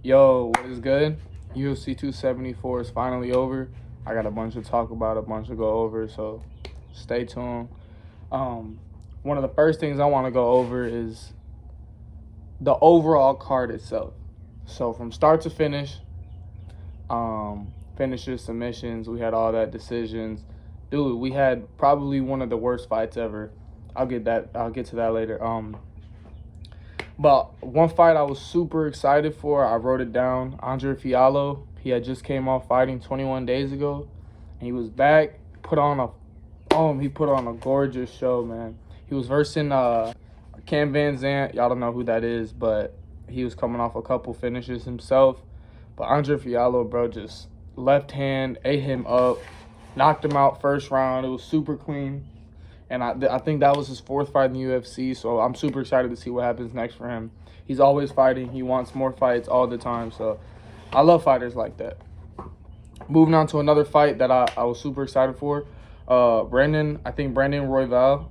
Yo, what is good? UFC 274 is finally over. I got a bunch to talk about, a bunch to go over, so stay tuned. Um, One of the first things I want to go over is the overall card itself. So from start to finish, finishes, submissions, we had all that decisions. Dude, we had probably one of the worst fights ever. I'll get to that later. But one fight I was super excited for, I wrote it down. Andre Fiallo, he had just came off fighting 21 days ago, and he was back. He put on a gorgeous show, man. He was versing Cam Van Zant. Y'all don't know who that is, but he was coming off a couple finishes himself. But Andre Fiallo, bro, just left hand ate him up, knocked him out first round. It was super clean. And I think that was his fourth fight in the UFC, so I'm super excited to see what happens next for him. He's always fighting. He wants more fights all the time, so I love fighters like that. Moving on to another fight that I was super excited for. Brandon Royval.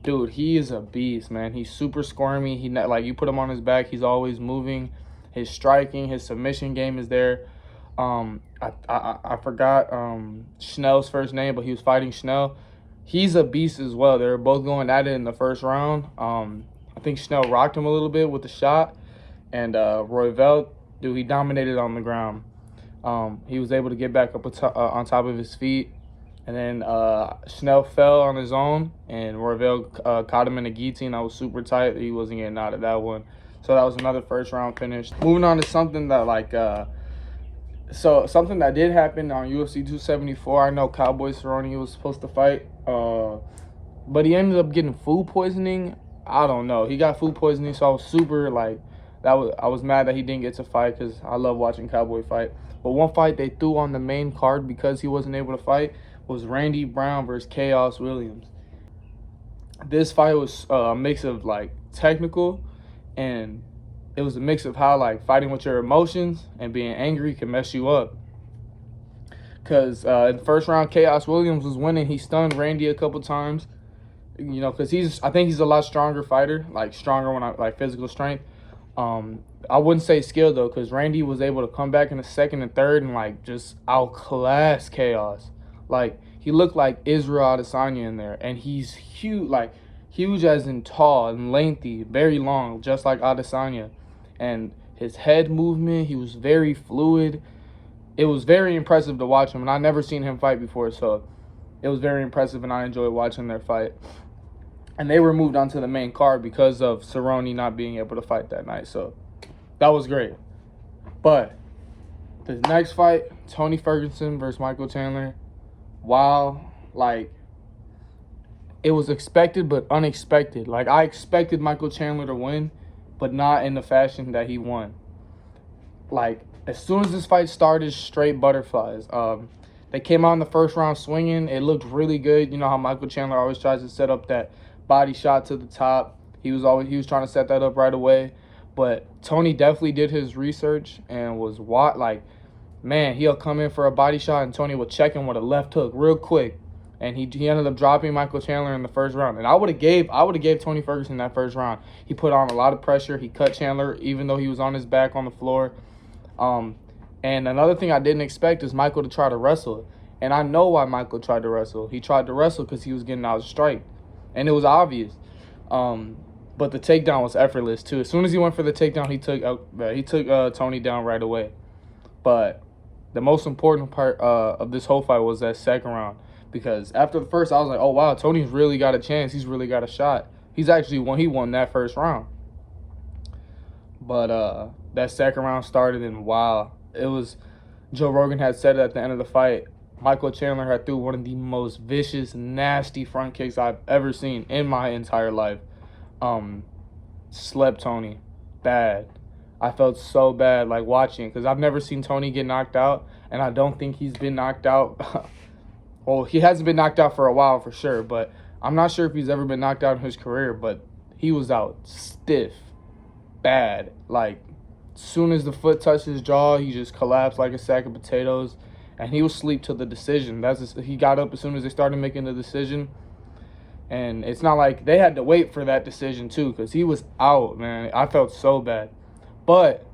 Dude, he is a beast, man. He's super squirmy. You put him on his back, he's always moving. His striking, his submission game is there. I forgot Schnell's first name, but he was fighting Schnell. He's a beast as well. They were both going at it in the first round. I think Schnell rocked him a little bit with the shot. And Royval, dude, he dominated on the ground. He was able to get back up on top of his feet. And then Schnell fell on his own, and Royval caught him in a guillotine. That was super tight. He wasn't getting out of that one. So that was another first-round finish. Moving on to something that, something that did happen on UFC 274. I know Cowboy Cerrone was supposed to fight, but he ended up getting food poisoning. I don't know. He got food poisoning, so I was super I was mad that he didn't get to fight because I love watching Cowboy fight. But one fight they threw on the main card because he wasn't able to fight was Randy Brown versus Chaos Williams. This fight was a mix of technical, and it was a mix of how fighting with your emotions and being angry can mess you up. Because in the first round, Chaos Williams was winning. He stunned Randy a couple times. Because I think he's a lot stronger fighter, stronger when physical strength. I wouldn't say skill though, because Randy was able to come back in the second and third and just outclass Chaos. He looked like Israel Adesanya in there, and he's huge, huge as in tall and lengthy, very long, just like Adesanya. And his head movement, he was very fluid. It was very impressive to watch him, and I never seen him fight before, so it was very impressive, and I enjoyed watching their fight. And they were moved onto the main card because of Cerrone not being able to fight that night, so that was great. But the next fight, Tony Ferguson versus Michael Chandler. Wow, it was expected but unexpected. I expected Michael Chandler to win, but not in the fashion that he won. As soon as this fight started, straight butterflies. They came out in the first round swinging. It looked really good. You know how Michael Chandler always tries to set up that body shot to the top. He was trying to set that up right away. But Tony definitely did his research and was he'll come in for a body shot, and Tony would check him with a left hook real quick. And he ended up dropping Michael Chandler in the first round. And I would have gave Tony Ferguson that first round. He put on a lot of pressure. He cut Chandler even though he was on his back on the floor. And another thing I didn't expect is Michael to try to wrestle. And I know why Michael tried to wrestle. He tried to wrestle because he was getting out of strike. And it was obvious. But the takedown was effortless too. As soon as he went for the takedown, he took Tony down right away. But the most important part of this whole fight was that second round. Because after the first, I was like, oh, wow, Tony's really got a chance. He's really got a shot. He won that first round. But that second round started, and wow, it was, Joe Rogan had said it at the end of the fight, Michael Chandler had threw one of the most vicious, nasty front kicks I've ever seen in my entire life. Slept Tony. Bad. I felt so bad watching, because I've never seen Tony get knocked out, and I don't think he's been knocked out. Well, he hasn't been knocked out for a while for sure, but I'm not sure if he's ever been knocked out in his career, but he was out stiff, bad. As soon as the foot touched his jaw, he just collapsed like a sack of potatoes, and he was asleep till the decision. He got up as soon as they started making the decision, and it's not like they had to wait for that decision too, because he was out, man. I felt so bad. But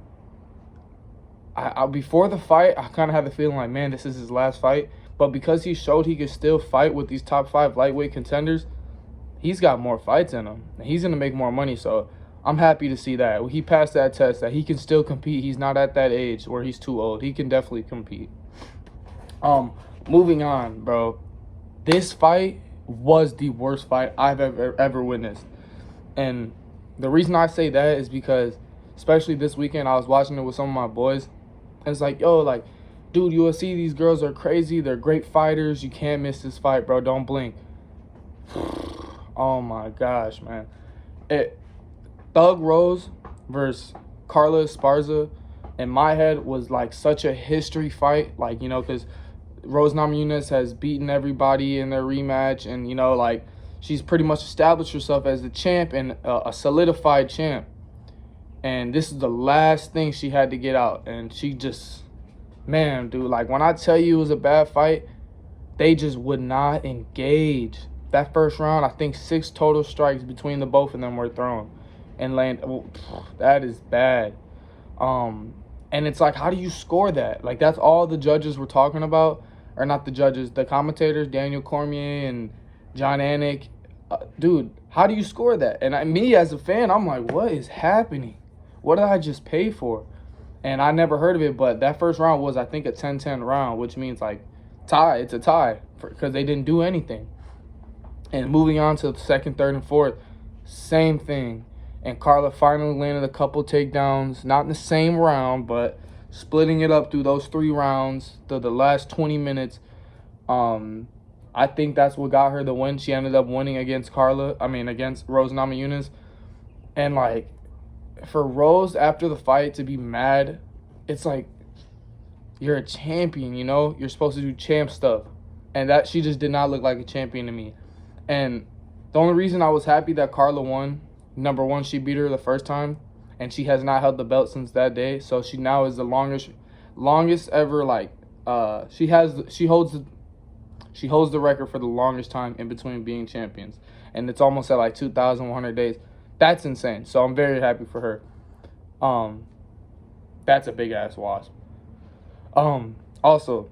before the fight, I kind of had the feeling like, man, this is his last fight. But because he showed he could still fight with these top 5 lightweight contenders, he's got more fights in him. And he's going to make more money. So I'm happy to see that. He passed that test, that he can still compete. He's not at that age where he's too old. He can definitely compete. Moving on, bro. This fight was the worst fight I've ever witnessed. And the reason I say that is because, especially this weekend, I was watching it with some of my boys. And it's like, yo, like, dude, UFC, these girls are crazy. They're great fighters. You can't miss this fight, bro. Don't blink. Oh, my gosh, man. Thug Rose versus Carla Esparza, in my head, was, like, such a history fight. Like, you know, because Rose Namajunas has beaten everybody in their rematch. And, you know, like, she's pretty much established herself as the champ and a solidified champ. And this is the last thing she had to get out. And she just, man, dude, like, when I tell you it was a bad fight, they just would not engage. That first round, I think 6 total strikes between the both of them were thrown. And that is bad. And it's like, how do you score that? Like, that's all the judges were talking about. Or not the judges, the commentators, Daniel Cormier and John Anik. Dude, how do you score that? And me as a fan, I'm like, what is happening? What did I just pay for? And I never heard of it, but that first round was, I think, a 10-10 round, which means, like, tie. It's a tie because they didn't do anything. And moving on to the second, third, and fourth, same thing. And Carla finally landed a couple takedowns, not in the same round, but splitting it up through those 3 rounds, the last 20 minutes. I think that's what got her the win. She ended up winning against against Rose Namajunas. And, like, for Rose after the fight to be mad, it's like, you're a champion, you know? You're supposed to do champ stuff. And that she just did not look like a champion to me. And the only reason I was happy that Carla won, number one, she beat her the first time, and she has not held the belt since that day. So she now is the longest ever, like, she holds the record for the longest time in between being champions. And it's almost at like 2,100 days. That's insane. So I'm very happy for her. That's a big ass wasp. Also,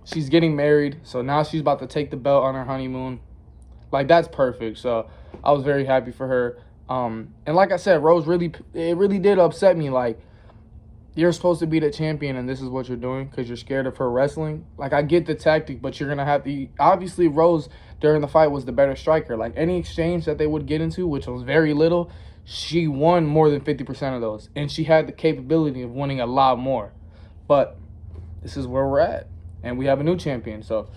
she's getting married, so now she's about to take the belt on her honeymoon. Like, that's perfect. So I was very happy for her. And like I said, Rose it really did upset me. Like, you're supposed to be the champion and this is what you're doing because you're scared of her wrestling. Like, I get the tactic, but you're going to have to... Obviously, Rose, during the fight, was the better striker. Like, any exchange that they would get into, which was very little, she won more than 50% of those. And she had the capability of winning a lot more. But this is where we're at. And we have a new champion. So,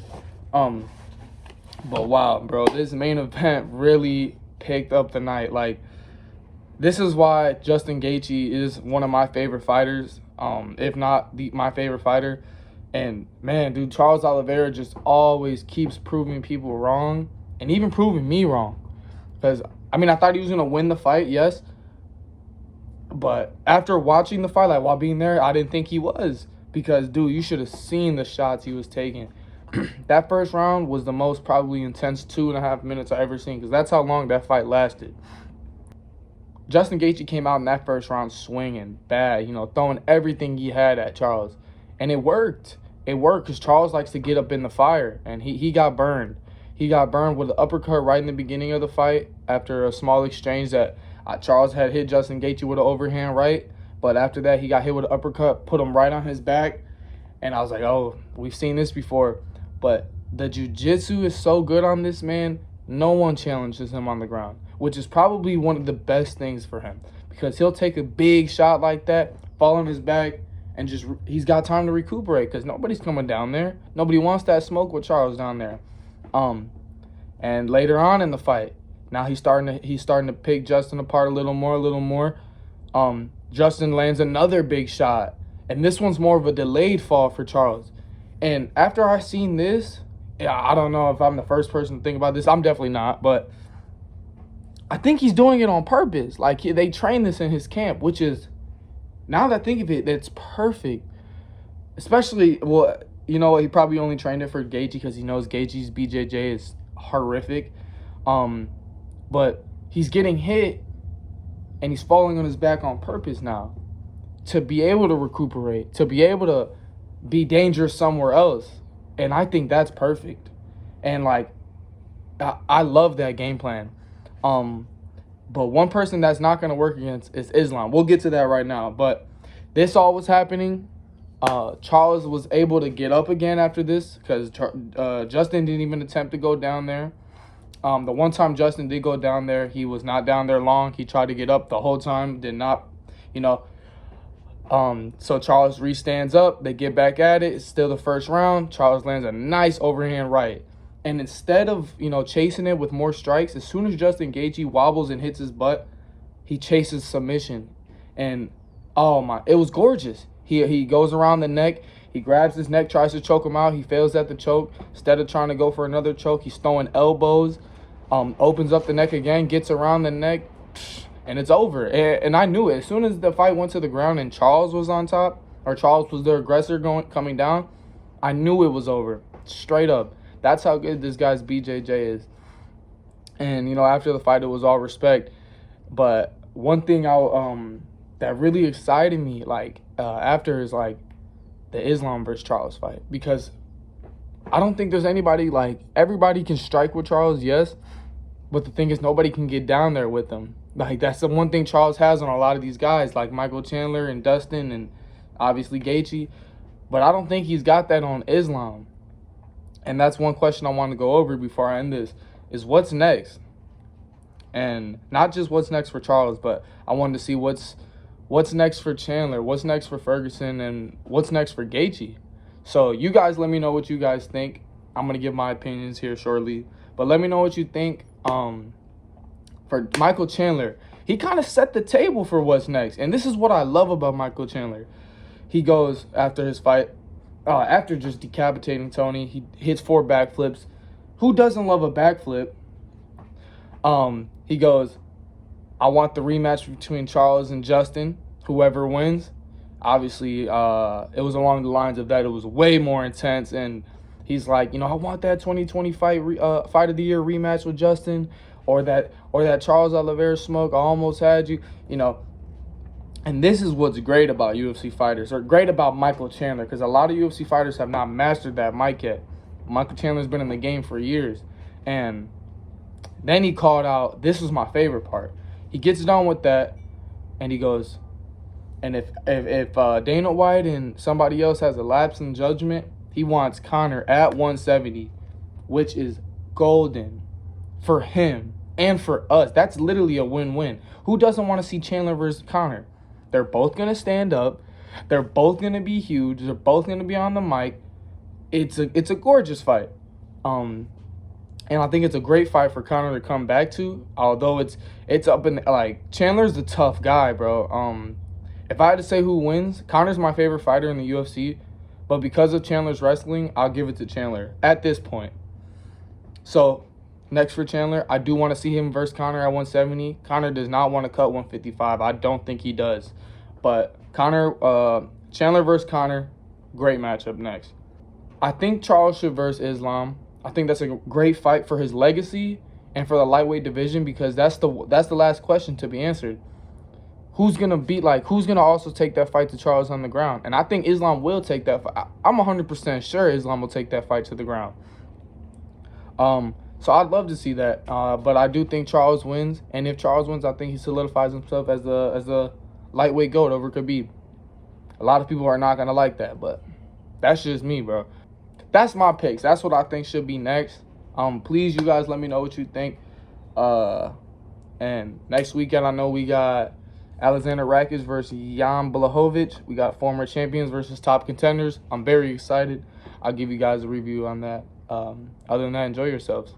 but wow, bro, this main event really picked up the night. Like, this is why Justin Gaethje is one of my favorite fighters, if not my favorite fighter. And, man, dude, Charles Oliveira just always keeps proving people wrong and even proving me wrong. Because, I mean, I thought he was going to win the fight, yes. But after watching the fight, like, while being there, I didn't think he was. Because, dude, you should have seen the shots he was taking. That first round was the most probably intense 2.5 minutes I've ever seen. Because that's how long that fight lasted. Justin Gaethje came out in that first round swinging bad, you know, throwing everything he had at Charles. And it worked. It worked because Charles likes to get up in the fire. And he got burned. He got burned with an uppercut right in the beginning of the fight after a small exchange that Charles had hit Justin Gaethje with an overhand right. But after that, he got hit with an uppercut, put him right on his back. And I was like, oh, we've seen this before. But the jiu-jitsu is so good on this man, no one challenges him on the ground, which is probably one of the best things for him because he'll take a big shot like that, fall on his back, and just he's got time to recuperate because nobody's coming down there. Nobody wants that smoke with Charles down there. And later on in the fight, now he's starting to pick Justin apart a little more. Justin lands another big shot, and this one's more of a delayed fall for Charles. And after I seen this, I don't know if I'm the first person to think about this. I'm definitely not, but I think he's doing it on purpose. Like, they train this in his camp, which is, now that I think of it, that's perfect. Especially, well, you know, he probably only trained it for Gaethje because he knows Gaethje's BJJ is horrific. But he's getting hit, and he's falling on his back on purpose now. to be able to recuperate, to be able to be dangerous somewhere else. And I think that's perfect. And like, I love that game plan. But one person that's not going to work against is Islam. We'll get to that right now. But this all was happening. Charles was able to get up again after this because Justin didn't even attempt to go down there. The one time Justin did go down there, he was not down there long. He tried to get up the whole time, did not, so Charles re-stands up. They get back at it. It's still the first round. Charles lands a nice overhand right. And instead of, chasing it with more strikes, as soon as Justin Gaethje wobbles and hits his butt, he chases submission. And, oh, my, it was gorgeous. He goes around the neck. He grabs his neck, tries to choke him out. He fails at the choke. Instead of trying to go for another choke, he's throwing elbows, opens up the neck again, gets around the neck, and it's over. And I knew it. As soon as the fight went to the ground and Charles was on top, or Charles was the aggressor coming down, I knew it was over. Straight up. That's how good this guy's BJJ is. And, after the fight, it was all respect. But one thing that really excited me, after is, the Islam versus Charles fight. Because I don't think there's anybody, everybody can strike with Charles, yes. But the thing is, nobody can get down there with him. That's the one thing Charles has on a lot of these guys, like Michael Chandler and Dustin and obviously Gaethje. But I don't think he's got that on Islam. And that's one question I want to go over before I end this, is what's next? And not just what's next for Charles, but I wanted to see what's next for Chandler, what's next for Ferguson, and what's next for Gaethje. So you guys let me know what you guys think. I'm going to give my opinions here shortly. But let me know what you think. For Michael Chandler, he kind of set the table for what's next. And this is what I love about Michael Chandler. He goes after his fight, after just decapitating Tony, he hits 4 backflips. Who doesn't love a backflip? He goes, I want the rematch between Charles and Justin, whoever wins. Obviously, it was along the lines of that. It was way more intense. And he's like, I want that 2020 fight of the year rematch with Justin, or that Charles Oliveira smoke. I almost had you, And this is what's great about UFC fighters, or great about Michael Chandler, because a lot of UFC fighters have not mastered that mic yet. Michael Chandler's been in the game for years. And then he called out, this was my favorite part. He gets done with that, and he goes, and if Dana White and somebody else has a lapse in judgment, he wants Conor at 170, which is golden for him and for us. That's literally a win-win. Who doesn't want to see Chandler versus Conor? They're both going to stand up. They're both going to be huge. They're both going to be on the mic. It's a gorgeous fight. And I think it's a great fight for Conor to come back to. Although it's up in Chandler's a tough guy, bro. If I had to say who wins, Conor's my favorite fighter in the UFC. But because of Chandler's wrestling, I'll give it to Chandler at this point. So next for Chandler, I do want to see him versus Conor at 170. Conor does not want to cut 155. I don't think he does. But Chandler versus Conor, great matchup next. I think Charles should versus Islam. I think that's a great fight for his legacy and for the lightweight division, because that's the last question to be answered. Who's going to also take that fight to Charles on the ground? And I think Islam will take that fight. I'm 100% sure Islam will take that fight to the ground. So I'd love to see that. But I do think Charles wins. And if Charles wins, I think he solidifies himself as the lightweight GOAT over Khabib. A lot of people are not going to like that, but that's just me, bro. That's my picks. That's what I think should be next. Please, you guys, let me know what you think. And next weekend, I know we got Alexander Rakic versus Jan Blachowicz. We got former champions versus top contenders. I'm very excited. I'll give you guys a review on that. Other than that, enjoy yourselves.